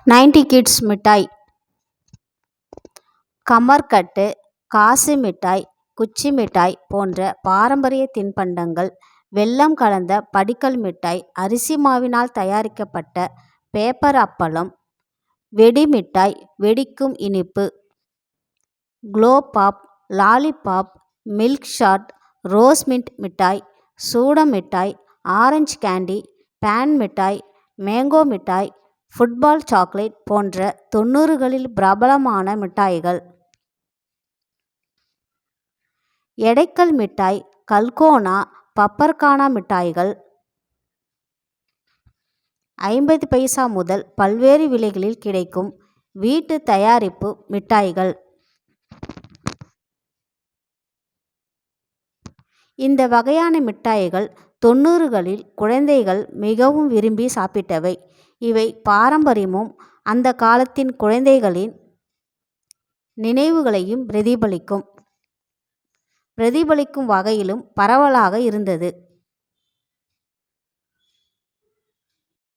90 kids மிட்டாய், கமர்கட்டு, காசு மிட்டாய், குச்சி மிட்டாய் போன்ற பாரம்பரிய தின்பண்டங்கள், வெல்லம் கலந்த படிக்கல் மிட்டாய், அரிசி மாவினால் தயாரிக்கப்பட்ட பேப்பர் அப்பளம், வெடி மிட்டாய், வெடிக்கும் இனிப்பு, glow pop, lollipop, milk shot, rose mint மிட்டாய், சூட மிட்டாய், ஆரஞ்சு கேண்டி, பேன் மிட்டாய், மேங்கோ மிட்டாய், ஃபுட்பால் சாக்லேட் போன்ற 90களில் பிரபலமான மிட்டாய்கள். எடைக்கல் மிட்டாய், கல்கோனா, பப்பர்கானா மிட்டாய்கள் 50 பைசா முதல் பல்வேறு விலைகளில் கிடைக்கும் வீட்டு தயாரிப்பு மிட்டாய்கள். இந்த வகையான மிட்டாய்கள் 90களில் குழந்தைகள் மிகவும் விரும்பி சாப்பிட்டவை. இவை பாரம்பரியமும் அந்த காலத்தின் குழந்தைகளின் நினைவுகளையும் பிரதிபலிக்கும் வகையிலும் பரவலாக இருந்தது.